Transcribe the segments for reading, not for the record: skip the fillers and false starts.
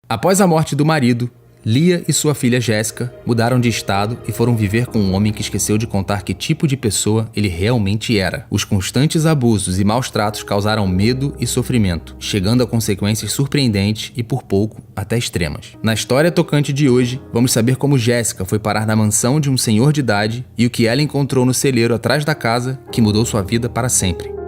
Após a morte do marido, Leah e sua filha Jessica mudaram de estado e foram viver com um homem que esqueceu de contar que tipo de pessoa ele realmente era. Os constantes abusos e maus tratos causaram medo e sofrimento, chegando a consequências surpreendentes e, por pouco, até extremas. Na história tocante de hoje, vamos saber como Jessica foi parar na mansão de um senhor de idade e o que ela encontrou no celeiro atrás da casa que mudou sua vida para sempre.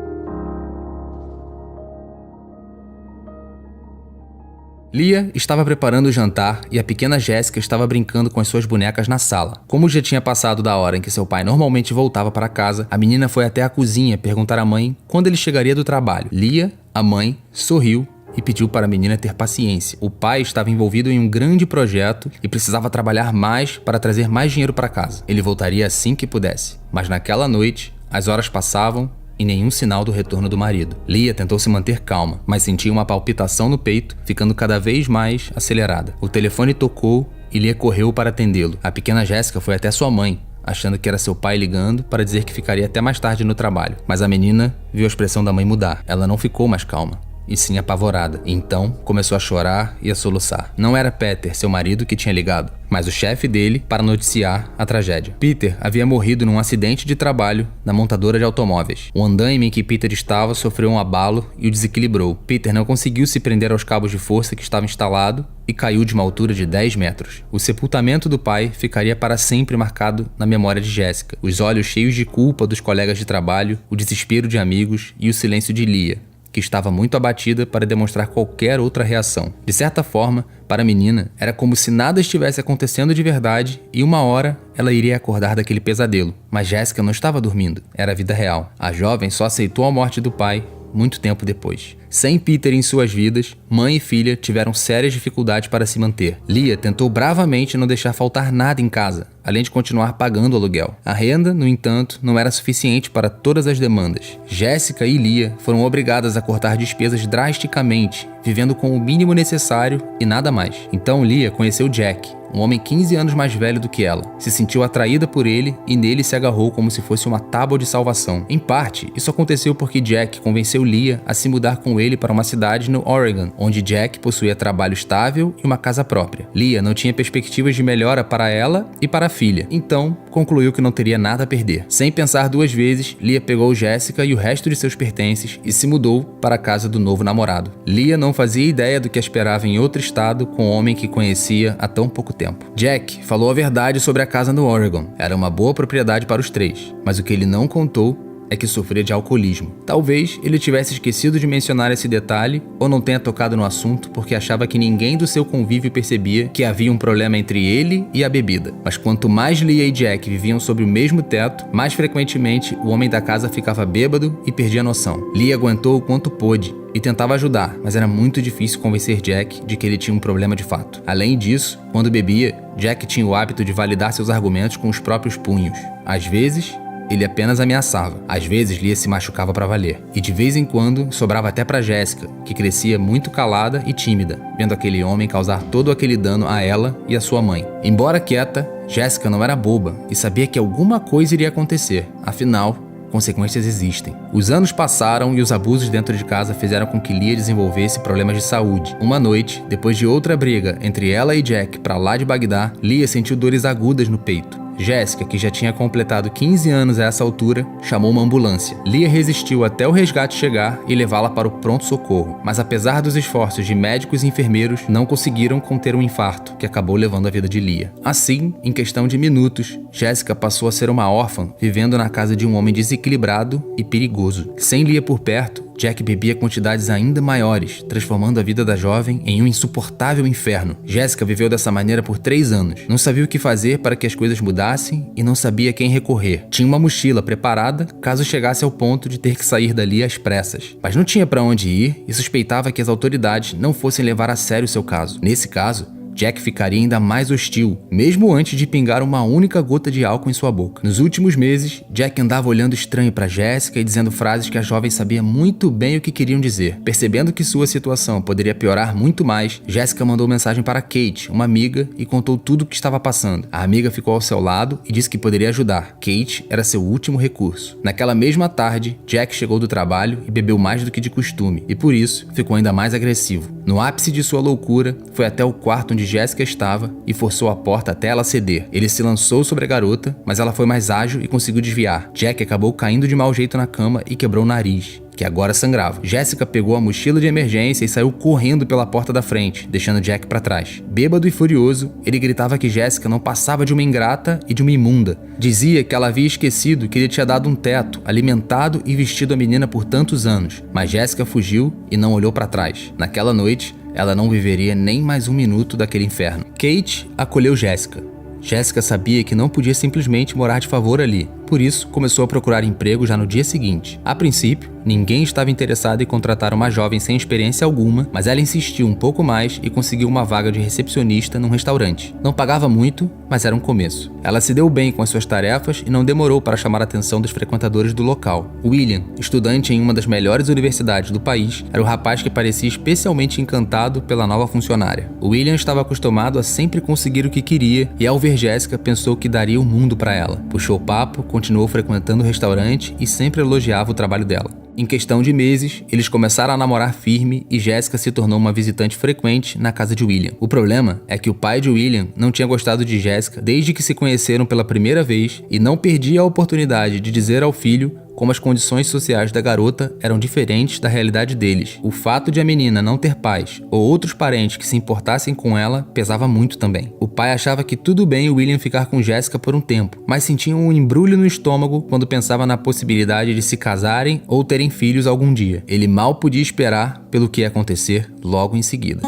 Leah estava preparando o jantar e a pequena Jessica estava brincando com as suas bonecas na sala. Como já tinha passado da hora em que seu pai normalmente voltava para casa, a menina foi até a cozinha perguntar à mãe quando ele chegaria do trabalho. Leah, a mãe, sorriu e pediu para a menina ter paciência. O pai estava envolvido em um grande projeto e precisava trabalhar mais para trazer mais dinheiro para casa. Ele voltaria assim que pudesse. Mas naquela noite, as horas passavam e nenhum sinal do retorno do marido. Leah tentou se manter calma, mas sentia uma palpitação no peito, ficando cada vez mais acelerada. O telefone tocou e Leah correu para atendê-lo. A pequena Jessica foi até sua mãe, achando que era seu pai ligando para dizer que ficaria até mais tarde no trabalho. Mas a menina viu a expressão da mãe mudar. Ela não ficou mais calma, e sim apavorada. Então, começou a chorar e a soluçar. Não era Peter, seu marido, que tinha ligado, mas o chefe dele para noticiar a tragédia. Peter havia morrido num acidente de trabalho na montadora de automóveis. O andaime em que Peter estava sofreu um abalo e o desequilibrou. Peter não conseguiu se prender aos cabos de força que estava instalado e caiu de uma altura de 10 metros. O sepultamento do pai ficaria para sempre marcado na memória de Jessica. Os olhos cheios de culpa dos colegas de trabalho, o desespero de amigos e o silêncio de Leah, que estava muito abatida para demonstrar qualquer outra reação. De certa forma, para a menina, era como se nada estivesse acontecendo de verdade e uma hora ela iria acordar daquele pesadelo. Mas Jessica não estava dormindo, era a vida real. A jovem só aceitou a morte do pai muito tempo depois. Sem Peter em suas vidas, mãe e filha tiveram sérias dificuldades para se manter. Leah tentou bravamente não deixar faltar nada em casa, além de continuar pagando o aluguel. A renda, no entanto, não era suficiente para todas as demandas. Jessica e Leah foram obrigadas a cortar despesas drasticamente, vivendo com o mínimo necessário e nada mais. Então Leah conheceu Jack, um homem 15 anos mais velho do que ela. Se sentiu atraída por ele e nele se agarrou como se fosse uma tábua de salvação. Em parte, isso aconteceu porque Jack convenceu Leah a se mudar com ele para uma cidade no Oregon, onde Jack possuía trabalho estável e uma casa própria. Leah não tinha perspectivas de melhora para ela e para a filha, então concluiu que não teria nada a perder. Sem pensar duas vezes, Leah pegou Jessica e o resto de seus pertences e se mudou para a casa do novo namorado. Leah não fazia ideia do que esperava em outro estado com o homem que conhecia há tão pouco tempo. Jack falou a verdade sobre a casa no Oregon. Era uma boa propriedade para os três, mas o que ele não contou é que sofria de alcoolismo. Talvez ele tivesse esquecido de mencionar esse detalhe ou não tenha tocado no assunto porque achava que ninguém do seu convívio percebia que havia um problema entre ele e a bebida. Mas quanto mais Leah e Jack viviam sob o mesmo teto, mais frequentemente o homem da casa ficava bêbado e perdia a noção. Leah aguentou o quanto pôde e tentava ajudar, mas era muito difícil convencer Jack de que ele tinha um problema de fato. Além disso, quando bebia, Jack tinha o hábito de validar seus argumentos com os próprios punhos. Às vezes, ele apenas ameaçava. Às vezes, Leah se machucava para valer. E de vez em quando, sobrava até para Jessica, que crescia muito calada e tímida, vendo aquele homem causar todo aquele dano a ela e a sua mãe. Embora quieta, Jessica não era boba e sabia que alguma coisa iria acontecer. Afinal, consequências existem. Os anos passaram e os abusos dentro de casa fizeram com que Leah desenvolvesse problemas de saúde. Uma noite, depois de outra briga entre ela e Jack para lá de Bagdá, Leah sentiu dores agudas no peito. Jessica, que já tinha completado 15 anos a essa altura, chamou uma ambulância. Leah resistiu até o resgate chegar e levá-la para o pronto-socorro, mas apesar dos esforços de médicos e enfermeiros, não conseguiram conter um infarto, que acabou levando a vida de Leah. Assim, em questão de minutos, Jessica passou a ser uma órfã, vivendo na casa de um homem desequilibrado e perigoso. Sem Leah por perto, Jack bebia quantidades ainda maiores, transformando a vida da jovem em um insuportável inferno. Jessica viveu dessa maneira por 3 anos. Não sabia o que fazer para que as coisas mudassem e não sabia a quem recorrer. Tinha uma mochila preparada caso chegasse ao ponto de ter que sair dali às pressas. Mas não tinha para onde ir e suspeitava que as autoridades não fossem levar a sério seu caso. Nesse caso, Jack ficaria ainda mais hostil, mesmo antes de pingar uma única gota de álcool em sua boca. Nos últimos meses, Jack andava olhando estranho para Jessica e dizendo frases que a jovem sabia muito bem o que queriam dizer. Percebendo que sua situação poderia piorar muito mais, Jessica mandou mensagem para Kate, uma amiga, e contou tudo o que estava passando. A amiga ficou ao seu lado e disse que poderia ajudar. Kate era seu último recurso. Naquela mesma tarde, Jack chegou do trabalho e bebeu mais do que de costume, e por isso ficou ainda mais agressivo. No ápice de sua loucura, foi até o quarto onde Jessica estava e forçou a porta até ela ceder. Ele se lançou sobre a garota, mas ela foi mais ágil e conseguiu desviar. Jack acabou caindo de mau jeito na cama e quebrou o nariz, que agora sangrava. Jessica pegou a mochila de emergência e saiu correndo pela porta da frente, deixando Jack para trás. Bêbado e furioso, ele gritava que Jessica não passava de uma ingrata e de uma imunda. Dizia que ela havia esquecido que ele tinha dado um teto, alimentado e vestido a menina por tantos anos. Mas Jessica fugiu e não olhou para trás. Naquela noite, ela não viveria nem mais um minuto daquele inferno. Kate acolheu Jessica. Jessica sabia que não podia simplesmente morar de favor ali. Por isso, começou a procurar emprego já no dia seguinte. A princípio, ninguém estava interessado em contratar uma jovem sem experiência alguma, mas ela insistiu um pouco mais e conseguiu uma vaga de recepcionista num restaurante. Não pagava muito, mas era um começo. Ela se deu bem com as suas tarefas e não demorou para chamar a atenção dos frequentadores do local. William, estudante em uma das melhores universidades do país, era o rapaz que parecia especialmente encantado pela nova funcionária. William estava acostumado a sempre conseguir o que queria e, ao ver Jessica, pensou que daria o mundo para ela. Puxou papo, continuou frequentando o restaurante e sempre elogiava o trabalho dela. Em questão de meses, eles começaram a namorar firme e Jessica se tornou uma visitante frequente na casa de William. O problema é que o pai de William não tinha gostado de Jessica desde que se conheceram pela primeira vez e não perdia a oportunidade de dizer ao filho como as condições sociais da garota eram diferentes da realidade deles. O fato de a menina não ter pais ou outros parentes que se importassem com ela pesava muito também. O pai achava que tudo bem o William ficar com Jessica por um tempo, mas sentia um embrulho no estômago quando pensava na possibilidade de se casarem ou terem filhos algum dia. Ele mal podia esperar pelo que ia acontecer logo em seguida.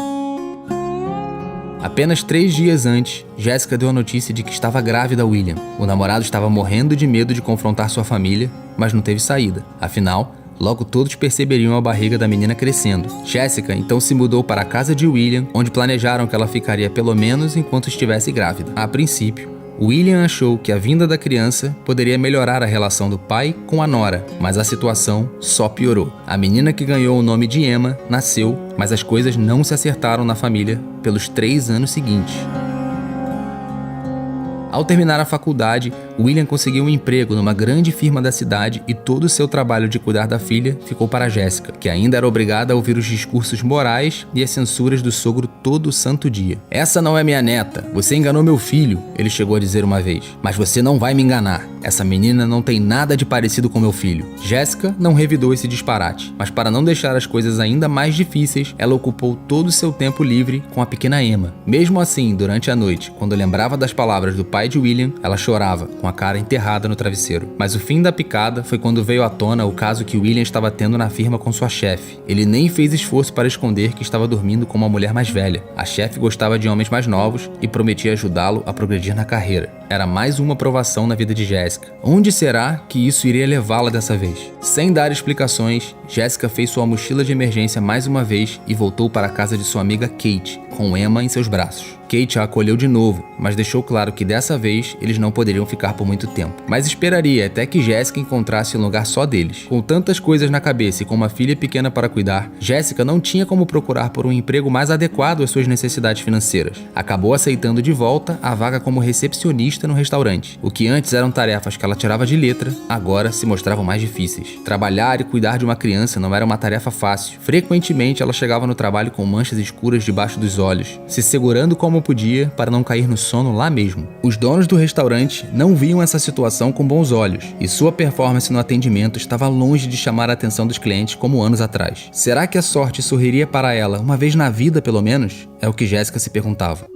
Apenas 3 dias antes, Jessica deu a notícia de que estava grávida a William. O namorado estava morrendo de medo de confrontar sua família, mas não teve saída. Afinal, logo todos perceberiam a barriga da menina crescendo. Jessica então se mudou para a casa de William, onde planejaram que ela ficaria pelo menos enquanto estivesse grávida. A princípio, William achou que a vinda da criança poderia melhorar a relação do pai com a nora, mas a situação só piorou. A menina que ganhou o nome de Emma nasceu, mas as coisas não se acertaram na família pelos 3 anos seguintes. Ao terminar a faculdade, William conseguiu um emprego numa grande firma da cidade e todo o seu trabalho de cuidar da filha ficou para Jessica, que ainda era obrigada a ouvir os discursos morais e as censuras do sogro todo o santo dia. "Essa não é minha neta, você enganou meu filho", ele chegou a dizer uma vez. "Mas você não vai me enganar, essa menina não tem nada de parecido com meu filho." Jessica não revidou esse disparate, mas para não deixar as coisas ainda mais difíceis, ela ocupou todo o seu tempo livre com a pequena Emma. Mesmo assim, durante a noite, quando lembrava das palavras do pai de William, ela chorava, com a cara enterrada no travesseiro. Mas o fim da picada foi quando veio à tona o caso que William estava tendo na firma com sua chefe. Ele nem fez esforço para esconder que estava dormindo com uma mulher mais velha. A chefe gostava de homens mais novos e prometia ajudá-lo a progredir na carreira. Era mais uma provação na vida de Jessica. Onde será que isso iria levá-la dessa vez? Sem dar explicações, Jessica fez sua mochila de emergência mais uma vez e voltou para a casa de sua amiga Kate, com Emma em seus braços. Kate a acolheu de novo, mas deixou claro que dessa vez eles não poderiam ficar por muito tempo. Mas esperaria até que Jessica encontrasse um lugar só deles. Com tantas coisas na cabeça e com uma filha pequena para cuidar, Jessica não tinha como procurar por um emprego mais adequado às suas necessidades financeiras. Acabou aceitando de volta a vaga como recepcionista no restaurante. O que antes eram tarefas que ela tirava de letra, agora se mostravam mais difíceis. Trabalhar e cuidar de uma criança não era uma tarefa fácil. Frequentemente ela chegava no trabalho com manchas escuras debaixo dos olhos, se segurando como podia para não cair no sono lá mesmo. Os donos do restaurante não viam essa situação com bons olhos e sua performance no atendimento estava longe de chamar a atenção dos clientes como anos atrás. Será que a sorte sorriria para ela uma vez na vida, pelo menos? É o que Jessica se perguntava.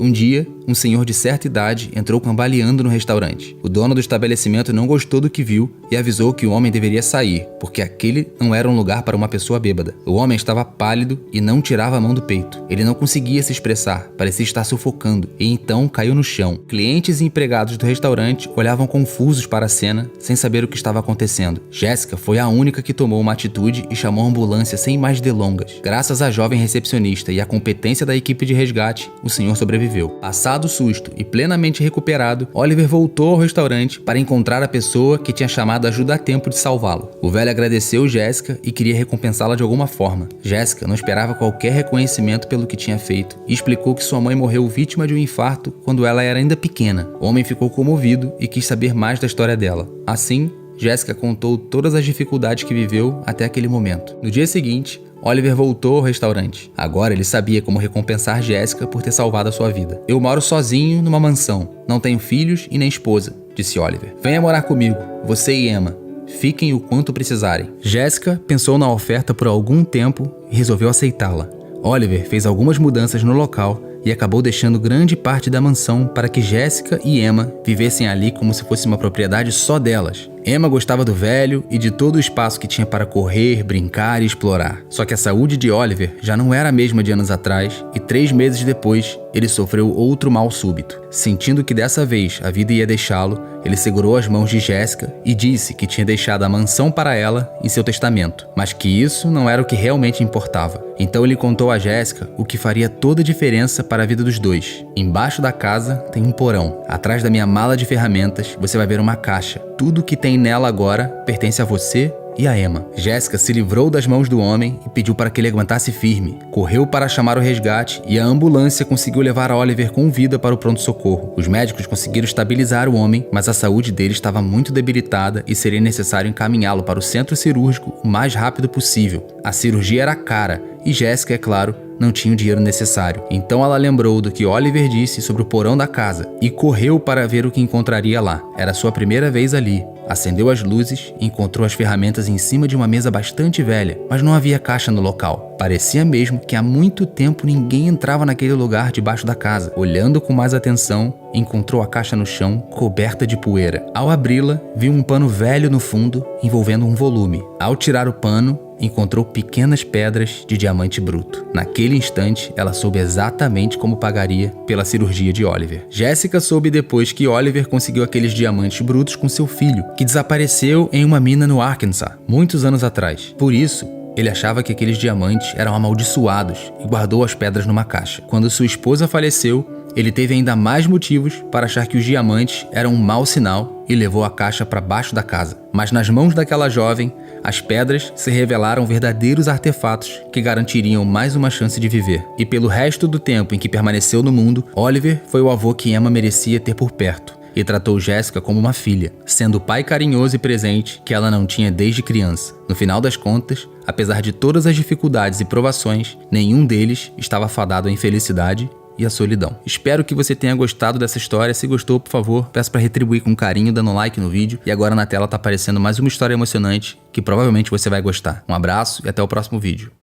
Um dia, um senhor de certa idade entrou cambaleando no restaurante. O dono do estabelecimento não gostou do que viu e avisou que o homem deveria sair, porque aquele não era um lugar para uma pessoa bêbada. O homem estava pálido e não tirava a mão do peito. Ele não conseguia se expressar, parecia estar sufocando, e então caiu no chão. Clientes e empregados do restaurante olhavam confusos para a cena, sem saber o que estava acontecendo. Jessica foi a única que tomou uma atitude e chamou a ambulância sem mais delongas. Graças à jovem recepcionista e à competência da equipe de resgate, o senhor sobreviveu. Passado o susto e plenamente recuperado, Oliver voltou ao restaurante para encontrar a pessoa que tinha chamado ajuda a tempo de salvá-lo. O velho agradeceu Jessica e queria recompensá-la de alguma forma. Jessica não esperava qualquer reconhecimento pelo que tinha feito e explicou que sua mãe morreu vítima de um infarto quando ela era ainda pequena. O homem ficou comovido e quis saber mais da história dela. Assim, Jéssica contou todas as dificuldades que viveu até aquele momento. No dia seguinte, Oliver voltou ao restaurante. Agora ele sabia como recompensar Jéssica por ter salvado a sua vida. Eu moro sozinho numa mansão. Não tenho filhos e nem esposa, disse Oliver. Venha morar comigo, você e Emma. Fiquem o quanto precisarem. Jéssica pensou na oferta por algum tempo e resolveu aceitá-la. Oliver fez algumas mudanças no local e acabou deixando grande parte da mansão para que Jéssica e Emma vivessem ali como se fosse uma propriedade só delas. Emma gostava do velho e de todo o espaço que tinha para correr, brincar e explorar. Só que a saúde de Oliver já não era a mesma de anos atrás e 3 meses depois ele sofreu outro mal súbito. Sentindo que dessa vez a vida ia deixá-lo, ele segurou as mãos de Jéssica e disse que tinha deixado a mansão para ela em seu testamento, mas que isso não era o que realmente importava. Então ele contou a Jéssica o que faria toda a diferença para a vida dos dois. Embaixo da casa tem um porão. Atrás da minha mala de ferramentas você vai ver uma caixa. Tudo que tem nela agora pertence a você e a Emma. Jéssica se livrou das mãos do homem e pediu para que ele aguentasse firme. Correu para chamar o resgate e a ambulância conseguiu levar Oliver com vida para o pronto-socorro. Os médicos conseguiram estabilizar o homem, mas a saúde dele estava muito debilitada e seria necessário encaminhá-lo para o centro cirúrgico o mais rápido possível. A cirurgia era cara e Jéssica, é claro, não tinha o dinheiro necessário. Então ela lembrou do que Oliver disse sobre o porão da casa e correu para ver o que encontraria lá. Era sua primeira vez ali. Acendeu as luzes e encontrou as ferramentas em cima de uma mesa bastante velha, mas não havia caixa no local. Parecia mesmo que há muito tempo ninguém entrava naquele lugar debaixo da casa. Olhando com mais atenção, encontrou a caixa no chão, coberta de poeira. Ao abri-la, viu um pano velho no fundo, envolvendo um volume. Ao tirar o pano, encontrou pequenas pedras de diamante bruto. Naquele instante, ela soube exatamente como pagaria pela cirurgia de Oliver. Jéssica soube depois que Oliver conseguiu aqueles diamantes brutos com seu filho, que desapareceu em uma mina no Arkansas, muitos anos atrás. Por isso, ele achava que aqueles diamantes eram amaldiçoados e guardou as pedras numa caixa. Quando sua esposa faleceu, ele teve ainda mais motivos para achar que os diamantes eram um mau sinal e levou a caixa para baixo da casa. Mas nas mãos daquela jovem, as pedras se revelaram verdadeiros artefatos que garantiriam mais uma chance de viver. E pelo resto do tempo em que permaneceu no mundo, Oliver foi o avô que Emma merecia ter por perto e tratou Jéssica como uma filha, sendo o pai carinhoso e presente que ela não tinha desde criança. No final das contas, apesar de todas as dificuldades e provações, nenhum deles estava fadado à infelicidade e a solidão. Espero que você tenha gostado dessa história. Se gostou, por favor, peço para retribuir com carinho, dando like no vídeo. E agora na tela tá aparecendo mais uma história emocionante que provavelmente você vai gostar. Um abraço e até o próximo vídeo.